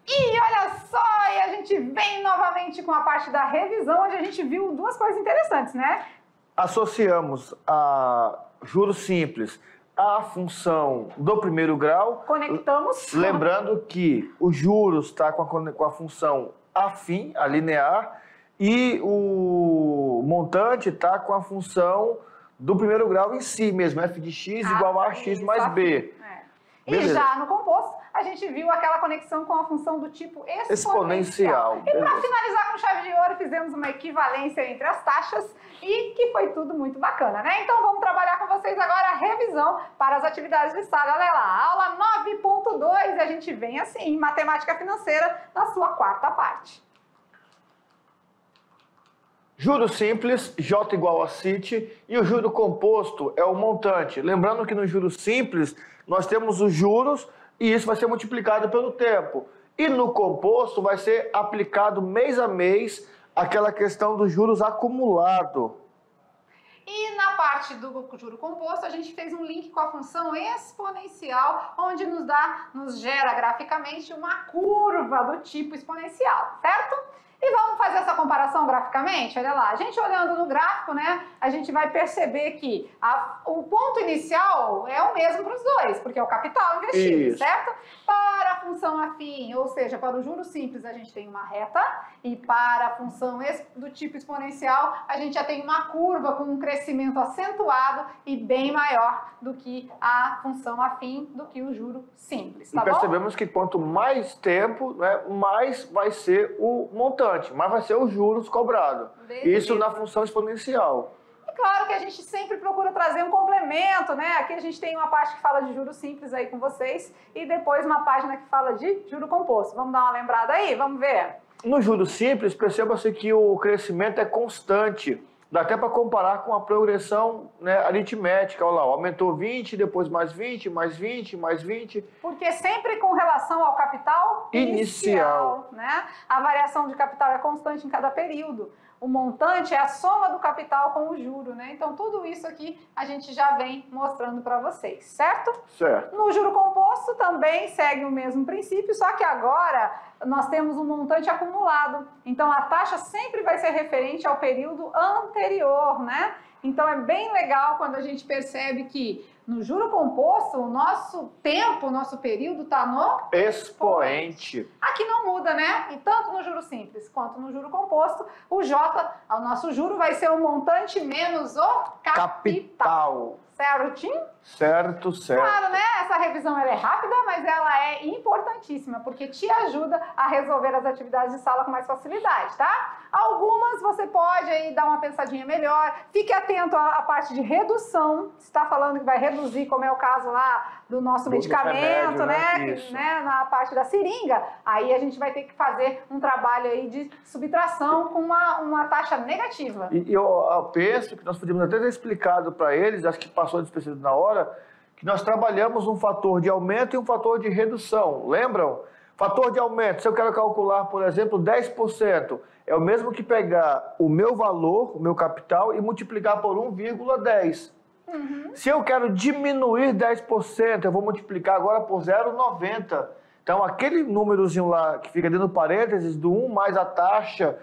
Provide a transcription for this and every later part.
E olha só, e a gente vem novamente com a parte da revisão, onde a gente viu duas coisas interessantes, né? Associamos a juros simples à função do primeiro grau. Conectamos. Lembrando que os juros está com a função afim, a linear, e o montante está com a função do primeiro grau em si mesmo, f de x igual a x mais b. E já no composto, a gente viu aquela conexão com a função do tipo exponencial. E para finalizar com chave de ouro, fizemos uma equivalência entre as taxas e que foi tudo muito bacana, né? Então vamos trabalhar com vocês agora a revisão para as atividades de sala. Olha lá, aula 9.2, a gente vem assim, em matemática financeira, na sua quarta parte. Juro simples, J igual a CIT, e o juro composto é o montante. Lembrando que no juro simples, nós temos os juros e isso vai ser multiplicado pelo tempo. E no composto vai ser aplicado mês a mês aquela questão dos juros acumulado. E na parte do juro composto, a gente fez um link com a função exponencial, onde nos gera graficamente uma curva do tipo exponencial, certo? E vamos fazer essa comparação graficamente? Olha lá, a gente olhando no gráfico, né, a gente vai perceber que o ponto inicial é o mesmo para os dois, porque é o capital investido, Isso. certo? Para a função afim, ou seja, para o juro simples, a gente tem uma reta, e para a função do tipo exponencial, a gente já tem uma curva com um crescimento acentuado e bem maior do que a função afim, do que o juro simples, tá bom? E percebemos que quanto mais tempo, né, mais vai ser o montante, mais vai ser os juros cobrados. Isso na função exponencial. E claro que a gente sempre procura trazer um complemento, né? Aqui a gente tem uma parte que fala de juros simples aí com vocês e depois uma página que fala de juro composto. Vamos dar uma lembrada aí? Vamos ver. No juro simples, perceba-se que o crescimento é constante. Dá até para comparar com a progressão, né, aritmética. Olha lá, aumentou 20, depois mais 20, mais 20, mais 20. Porque sempre com relação ao capital inicial, né? A variação de capital é constante em cada período. O montante é a soma do capital com o juro, né? Então, tudo isso aqui a gente já vem mostrando para vocês, certo? Certo. No juro composto também segue o mesmo princípio, só que agora nós temos um montante acumulado. Então, a taxa sempre vai ser referente ao período anterior, né? Então, é bem legal quando a gente percebe que no juro composto, o nosso tempo, o nosso período está no expoente. Aqui não muda, né? E tanto no juro simples quanto no juro composto, o J, o nosso juro vai ser o montante menos o capital. Certinho? Certo, certo. Claro, né? Essa revisão ela é rápida, mas ela é importantíssima, porque te ajuda a resolver as atividades de sala com mais facilidade, tá? Algumas você pode aí dar uma pensadinha melhor. Fique atento à parte de redução. Você está falando que vai reduzir, como é o caso lá do nosso medicamento, remédio, né? Na parte da seringa. Aí a gente vai ter que fazer um trabalho aí de subtração com uma taxa negativa. E eu penso que nós podemos até ter explicado para eles, acho que passou despercebido na hora, que nós trabalhamos um fator de aumento e um fator de redução. Lembram? Fator de aumento, se eu quero calcular, por exemplo, 10%, é o mesmo que pegar o meu valor, o meu capital, e multiplicar por 1,10. Se eu quero diminuir 10%, eu vou multiplicar agora por 0,90. Então, aquele númerozinho lá que fica dentro do parênteses, do 1 mais a taxa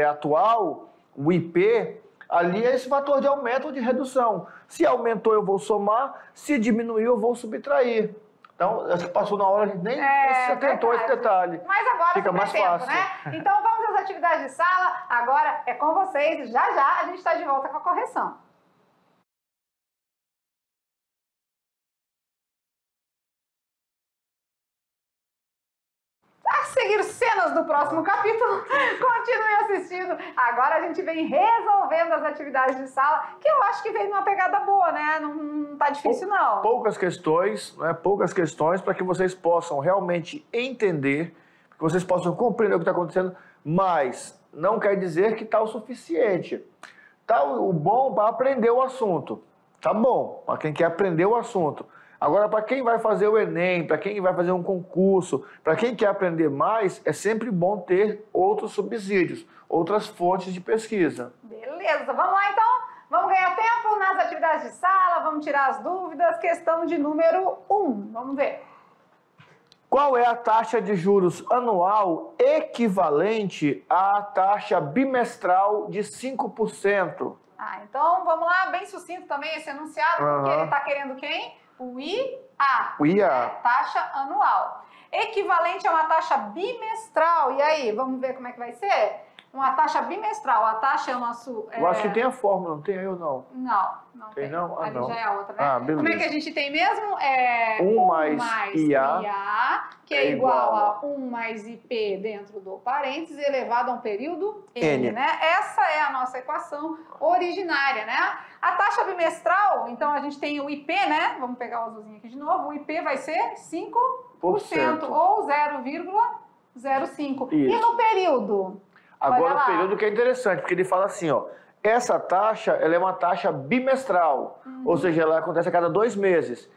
atual, o IP, ali é esse fator de aumento ou de redução. Se aumentou, eu vou somar. Se diminuiu, eu vou subtrair. Então, acho que passou na hora, a gente nem se atentou a esse detalhe. Mas agora fica mais fácil, né? Então, vamos às atividades de sala. Agora é com vocês. Já a gente está de volta com a correção. A seguir cenas do próximo capítulo, continue assistindo. Agora a gente vem resolvendo as atividades de sala, que eu acho que veio numa pegada boa, né? Não tá difícil, não. Poucas questões, né? Poucas questões para que vocês possam realmente entender, que vocês possam compreender o que está acontecendo, mas não quer dizer que está o suficiente. Tá o bom para aprender o assunto. Tá bom, para quem quer aprender o assunto. Agora, para quem vai fazer o Enem, para quem vai fazer um concurso, para quem quer aprender mais, é sempre bom ter outros subsídios, outras fontes de pesquisa. Beleza, vamos lá então? Vamos ganhar tempo nas atividades de sala, vamos tirar as dúvidas. Questão de número 1, vamos ver. Qual é a taxa de juros anual equivalente à taxa bimestral de 5%? Então vamos lá, bem sucinto também esse enunciado, porque ele está querendo quem? O IA. O IA. Né? Taxa anual. Equivalente a uma taxa bimestral. E aí, vamos ver como é que vai ser? Uma taxa bimestral. A taxa é o nosso... Eu acho que tem a fórmula, não tem aí ou não? Não tem. Não? Ali não. já é a outra, né? Beleza. Como é que a gente tem mesmo? 1 mais IA, que é igual a 1 mais IP dentro do parênteses, elevado a um período N, né? Essa é a nossa equação originária, né? A taxa bimestral, então a gente tem o IP, né? Vamos pegar o azulzinho aqui de novo. O IP vai ser 5% ou 0,05. E no período? Agora o período que é interessante, porque ele fala assim, ó, essa taxa, ela é uma taxa bimestral, ou seja, ela acontece a cada 2 meses.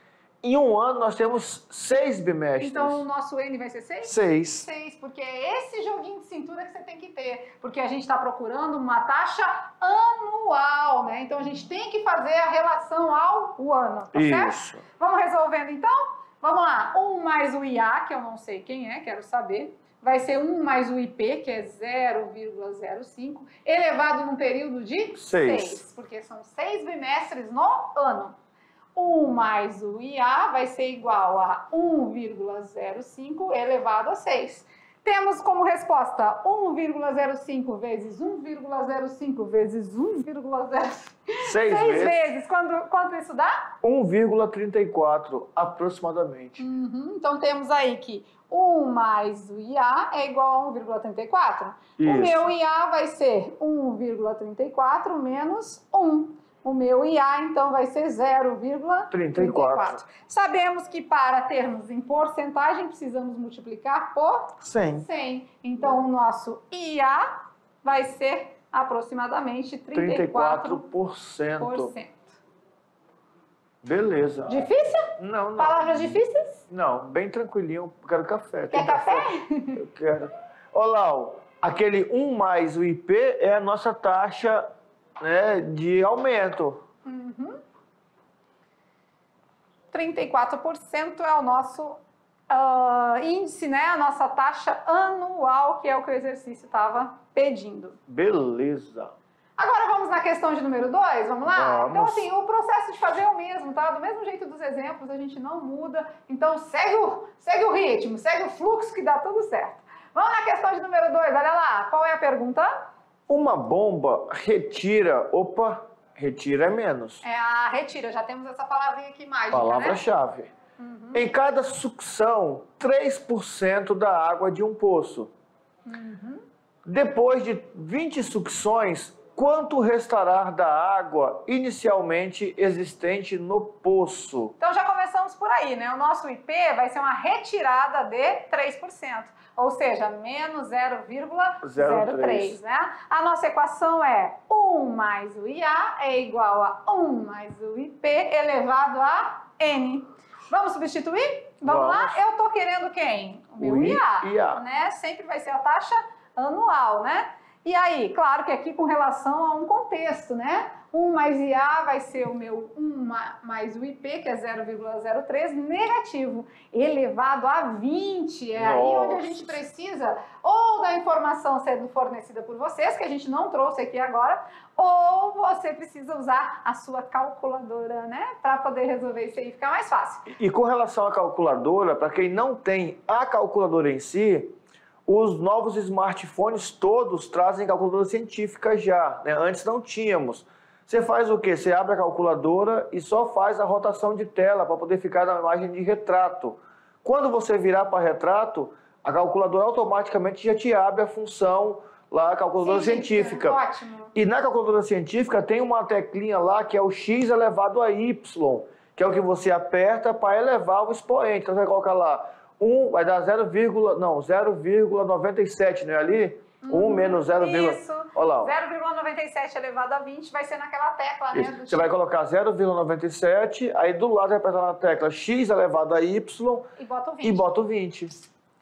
Em um ano nós temos 6 bimestres. Então o nosso N vai ser 6? 6. 6, porque é esse joguinho de cintura que você tem que ter, porque a gente está procurando uma taxa anual, né? Então a gente tem que fazer a relação ao ano, tá certo? Vamos resolvendo então? Vamos lá, 1 mais o IA, que eu não sei quem é, quero saber. Vai ser 1 mais o IP, que é 0,05, elevado num período de 6, porque são 6 bimestres no ano. 1 mais o IA vai ser igual a 1,05 elevado a 6. Temos como resposta 1,05 vezes 1,05 vezes 1,05. 6 vezes. Quanto isso dá? 1,34 aproximadamente. Então temos aí que 1 mais o IA é igual a 1,34. O meu IA vai ser 1,34 menos 1. O meu IA, então, vai ser 0,34. Sabemos que para termos em porcentagem, precisamos multiplicar por 100. Então, o nosso IA vai ser aproximadamente 34%. Beleza. Difícil? Não. Palavras difíceis? Não, bem tranquilinho. Eu quero café. Quer café? Eu quero. Olá, aquele 1 mais o IP é a nossa taxa, né, de aumento. 34% é o nosso índice, né? A nossa taxa anual, que é o que o exercício estava pedindo. Beleza. Agora vamos na questão de número 2, vamos lá? Vamos. Então, assim, o processo de fazer é o mesmo, tá? Do mesmo jeito dos exemplos, a gente não muda. Então, segue o ritmo, segue o fluxo que dá tudo certo. Vamos na questão de número 2, olha lá. Qual é a pergunta? Uma bomba retira... Opa, retira é menos. É a retira, já temos essa palavrinha aqui mágica, Palavra-chave. né? Em cada sucção, 3% da água de um poço. Depois de 20 sucções, quanto restará da água inicialmente existente no poço? Então já começamos por aí, né? O nosso IP vai ser uma retirada de 3%, ou seja, menos 0,03, né? A nossa equação é 1 mais o IA é igual a 1 mais o IP elevado a N. Vamos substituir? Vamos lá? Eu tô querendo quem? O meu IA, né? Sempre vai ser a taxa anual, né? E aí, claro que aqui com relação a um contexto, né? 1 mais IA vai ser o meu 1 mais o IP, que é 0,03, negativo, elevado a 20. É aí onde a gente precisa ou da informação sendo fornecida por vocês, que a gente não trouxe aqui agora, ou você precisa usar a sua calculadora, né? Para poder resolver isso aí, ficar mais fácil. E com relação à calculadora, para quem não tem a calculadora em si, os novos smartphones todos trazem calculadora científica já, né? Antes não tínhamos. Você faz o quê? Você abre a calculadora e só faz a rotação de tela para poder ficar na imagem de retrato. Quando você virar para retrato, a calculadora automaticamente já te abre a função lá, a calculadora científica. Ótimo. E na calculadora científica tem uma teclinha lá que é o x elevado a y, que é o que você aperta para elevar o expoente. Então você vai colocar lá 1 vai dar 0,97, não é ali? 1 menos 0, isso. Olha lá. 0,97 elevado a 20 vai ser naquela tecla, né? Você vai colocar 0,97, aí do lado vai apertar na tecla x elevado a y e bota o 20.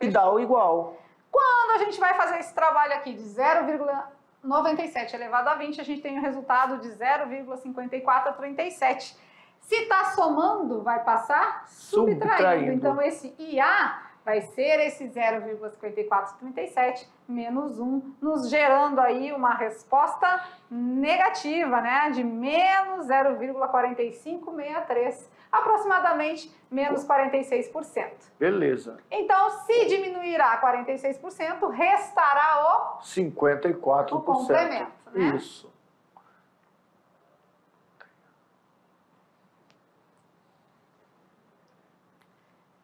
E dá o igual. Quando a gente vai fazer esse trabalho aqui de 0,97 elevado a 20, a gente tem o resultado de 0,5437. Se está somando, vai passar subtraindo. Então, esse IA vai ser esse 0,5437 menos 1, nos gerando aí uma resposta negativa, né, de menos 0,4563, aproximadamente menos 46%. Beleza. Então, se diminuirá 46%, restará 54%. o complemento, né? Isso.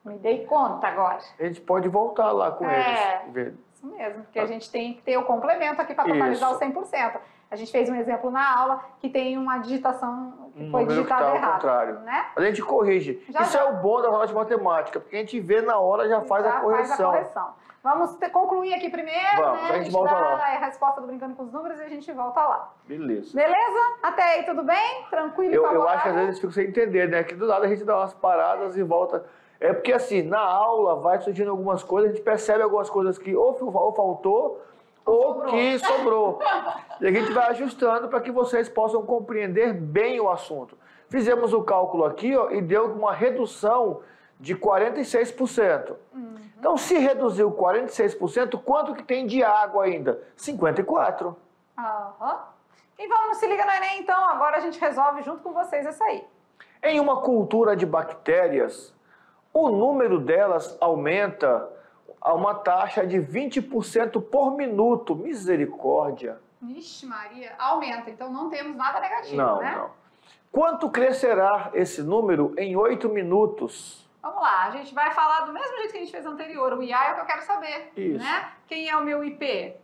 Me dei conta agora. A gente pode voltar lá com eles. Isso mesmo, porque a gente tem que ter o complemento aqui para totalizar Isso. os 100%. A gente fez um exemplo na aula que tem uma digitação que foi número que digitada tá ao errado, contrário. né? A gente corrige. Isso é o bom das aulas de matemática, porque a gente vê na hora já faz a correção. Vamos concluir aqui primeiro, Vamos, né? a gente volta dá lá. a resposta do Brincando com os Números e a gente volta lá. Beleza. Beleza? Até aí, tudo bem? Tranquilo e Eu favorável? acho que às vezes eles ficam sem entender, né? Que do nada a gente dá umas paradas e volta. É porque assim, na aula vai surgindo algumas coisas, a gente percebe algumas coisas que ou faltou ou que sobrou. E a gente vai ajustando para que vocês possam compreender bem o assunto. Fizemos o cálculo aqui, ó, e deu uma redução de 46%. Então, se reduziu 46%, quanto que tem de água ainda? 54%. E vamos, se liga no Enem, então. Agora a gente resolve junto com vocês essa aí. Em uma cultura de bactérias, o número delas aumenta a uma taxa de 20% por minuto. Misericórdia. Vixe Maria, aumenta. Então não temos nada negativo, né? Não. Quanto crescerá esse número em 8 minutos? Vamos lá, a gente vai falar do mesmo jeito que a gente fez anterior. O IA é o que eu quero saber. Isso. Né? Quem é o meu IP?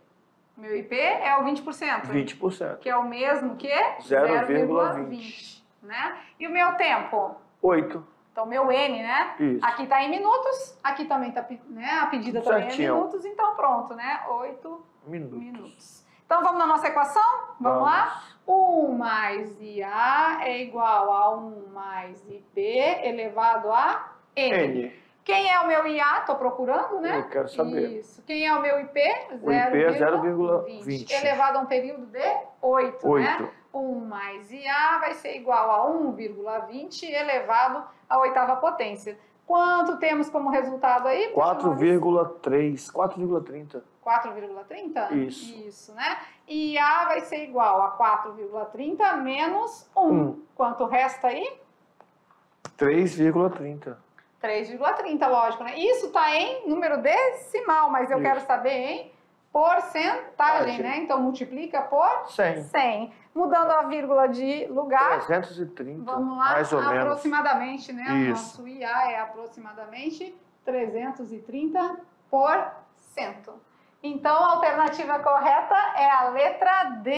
Meu IP é o 20%. 20%. Que é o mesmo que 0,20. Né? E o meu tempo? 8. Então, meu N, né? Isso. Aqui está em minutos, aqui também está, né? A pedida Tudo também certinho. é minutos, então pronto, né? 8 Minutos. minutos. Então, vamos na nossa equação? Vamos lá? 1 mais IA é igual a 1 mais IP elevado a N. Quem é o meu IA? Estou procurando, né? Eu quero saber. Isso. Quem é o meu IP? O IP é 0,20. Elevado a um período de 8, 8. né? 1 mais IA vai ser igual a 1,20 elevado à oitava potência. Quanto temos como resultado aí? 4,3. 4,30. 4,30? Isso. Isso, né? E IA vai ser igual a 4,30 menos 1. Quanto resta aí? 3,30. 3,30, lógico, né? Isso está em número decimal, mas eu quero saber em porcentagem, né? Então, multiplica por 100. Mudando a vírgula de lugar. 330, vamos lá, mais ou menos. Aproximadamente, né? Isso. O nosso IA é aproximadamente 330%. Então, a alternativa correta é a letra D,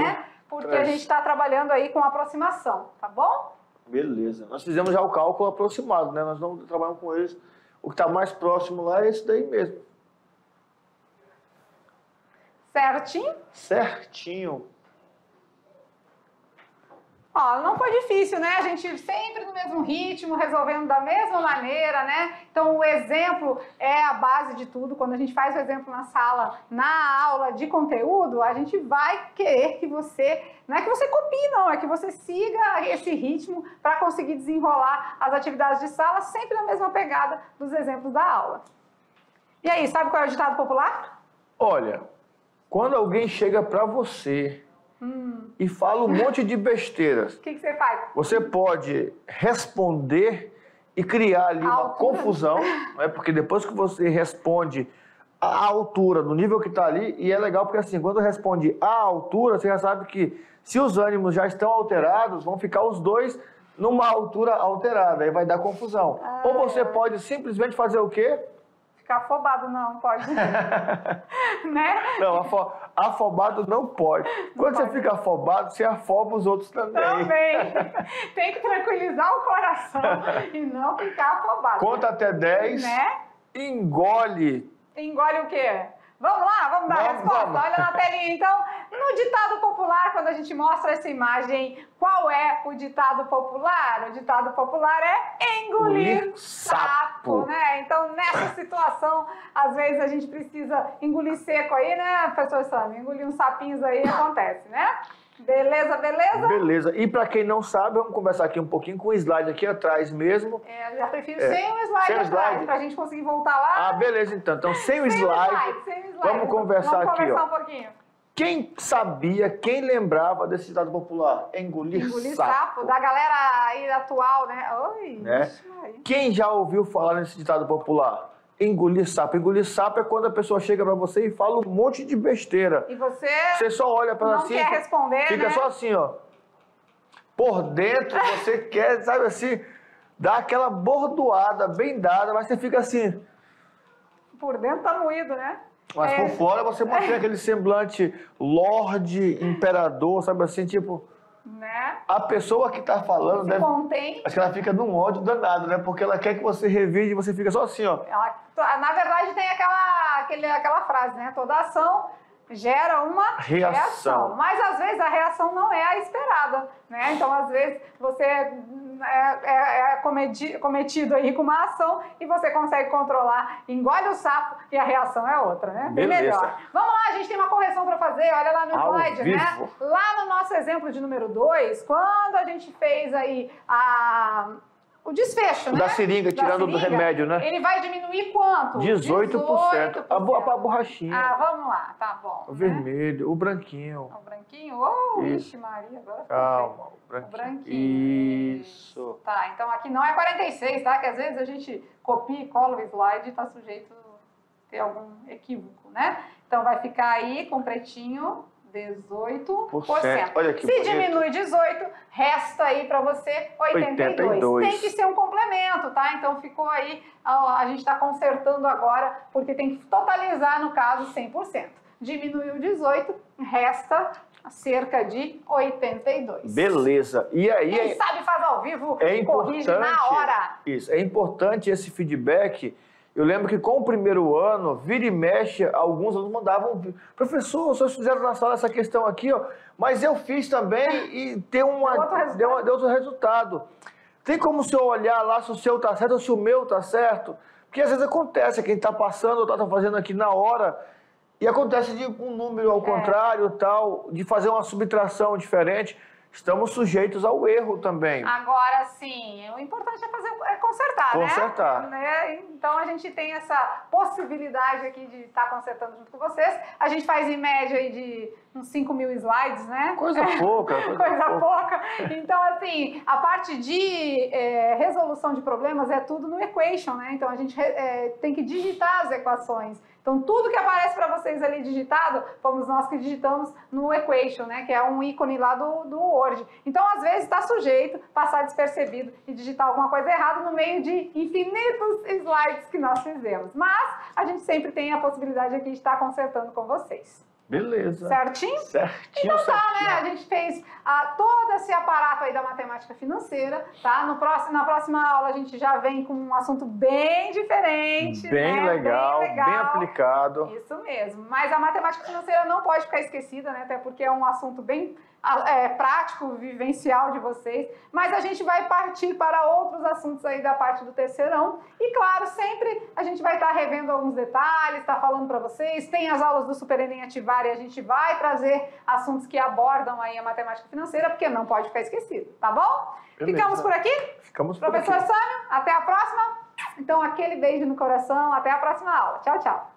né? Porque a gente está trabalhando aí com aproximação, tá bom? Beleza. Nós fizemos já o cálculo aproximado, né? Nós não trabalhamos com eles. O que está mais próximo lá é esse daí mesmo. Certinho? Certinho. Ó, não foi difícil, né? A gente sempre no mesmo ritmo, resolvendo da mesma maneira, né? Então, o exemplo é a base de tudo. Quando a gente faz o exemplo na sala, na aula de conteúdo, a gente vai querer que você... Não é que você copie, não. É que você siga esse ritmo para conseguir desenrolar as atividades de sala sempre na mesma pegada dos exemplos da aula. E aí, sabe qual é o ditado popular? Olha, quando alguém chega para você e fala um monte de besteiras, O que você faz? você pode responder e criar ali uma confusão, né? Porque depois que você responde a altura, do nível que está ali, e é legal porque assim, quando responde a altura, você já sabe que se os ânimos já estão alterados, vão ficar os dois numa altura alterada, aí vai dar confusão. Ou você pode simplesmente fazer o quê? Ficar afobado, não pode. Né? Não, afobado não pode. Quando você fica afobado, você afoba os outros também. Também. Tem que tranquilizar o coração e não ficar afobado. Conta até 10, né? Engole. Engole o quê? Vamos lá, vamos dar a resposta. Vamos. Olha na telinha, então. No ditado popular, quando a gente mostra essa imagem, qual é o ditado popular? O ditado popular é engolir sapo, né? Então, nessa situação, às vezes a gente precisa engolir seco aí, né, professor Sami? Engolir uns sapinhos aí acontece, né? Beleza, beleza? Beleza. E para quem não sabe, vamos conversar aqui um pouquinho com o slide aqui atrás mesmo. Eu já prefiro sem o slide atrás, para a gente conseguir voltar lá. Ah, beleza então. Então, sem o slide, vamos conversar aqui. Vamos conversar um pouquinho. Quem sabia, quem lembrava desse ditado popular? Engolir sapo. Da galera aí atual, né? Oi, né? Quem já ouviu falar nesse ditado popular? Engolir sapo. Engolir sapo é quando a pessoa chega pra você e fala um monte de besteira. E você só olha pra ela assim, quer responder, fica só assim, ó. Por dentro você quer, sabe assim, dar aquela bordoada bem dada, mas você fica assim. Por dentro tá moído, né? Mas por fora você mantém aquele semblante lorde, imperador, sabe assim, tipo... Né? A pessoa que tá falando, se contém. Acho que ela fica num ódio danado, né? Porque ela quer que você revide e você fica só assim, ó. Na verdade, tem aquela frase, né? Toda ação gera uma reação. Mas, às vezes, a reação não é a esperada, né? Então, às vezes, você é cometido aí com uma ação e você consegue controlar, engole o sapo e a reação é outra, né? Bem melhor. Vamos lá, a gente tem uma correção para fazer, olha lá no slide, né? Lá no nosso exemplo de número 2, quando a gente fez aí o desfecho, né? Da seringa, tirando do remédio, né? Ele vai diminuir quanto? 18%. A borrachinha. Ah, vamos lá, tá bom. O vermelho, o branquinho. O branquinho? Oh, vixe Maria, agora calma, o branquinho. Isso. Tá, então aqui não é 46, tá? Que às vezes a gente copia e cola o slide e tá sujeito a ter algum equívoco, né? Então vai ficar aí com pretinho... 18%. Olha que Se bonito. diminui 18, resta aí para você 82. Tem que ser um complemento, tá? Então ficou aí, a gente está consertando agora, porque tem que totalizar, no caso, 100%. Diminuiu 18, resta cerca de 82. Beleza. E aí... Quem sabe faz ao vivo, corrige na hora. Isso, é importante esse feedback. Eu lembro que com o primeiro ano, vira e mexe, alguns alunos mandavam, professor, vocês fizeram na sala essa questão aqui, ó, mas eu fiz também e deu outro resultado. Tem como o senhor olhar lá se o seu está certo ou se o meu está certo? Porque às vezes acontece, quem está passando ou está fazendo aqui na hora, e acontece de um número ao contrário, tal, de fazer uma subtração diferente. Estamos sujeitos ao erro também. Agora, sim, o importante é consertar, Consertar. né? Então, a gente tem essa possibilidade aqui de estar consertando junto com vocês. A gente faz em média aí de uns 5.000 slides, né? Coisa pouca. Coisa pouca. Então, assim, a parte de resolução de problemas é tudo no equation, né? Então, a gente tem que digitar as equações. Então, tudo que aparece para vocês ali digitado, fomos nós que digitamos no equation, né? Que é um ícone lá do Word. Então, às vezes, está sujeito a passar despercebido e digitar alguma coisa errada no meio de infinitos slides que nós fizemos. Mas, a gente sempre tem a possibilidade aqui de estar consertando com vocês. Beleza. Certinho? Certinho. Então tá, né? A gente fez todo esse aparato aí da matemática financeira, tá? Na próxima aula a gente já vem com um assunto bem diferente, bem legal, bem aplicado. Isso mesmo. Mas a matemática financeira não pode ficar esquecida, né? Até porque é um assunto bem prático, vivencial de vocês. Mas a gente vai partir para outros assuntos aí da parte do terceirão. E claro, sempre a gente vai estar revendo alguns detalhes, estar falando para vocês. Tem as aulas do Super Enem Ativar e a gente vai trazer assuntos que abordam aí a matemática financeira, porque não pode ficar esquecido, tá bom? Beleza. Ficamos por aqui? Ficamos por aqui. Professor Sâmio, até a próxima. Então, aquele beijo no coração. Até a próxima aula. Tchau, tchau.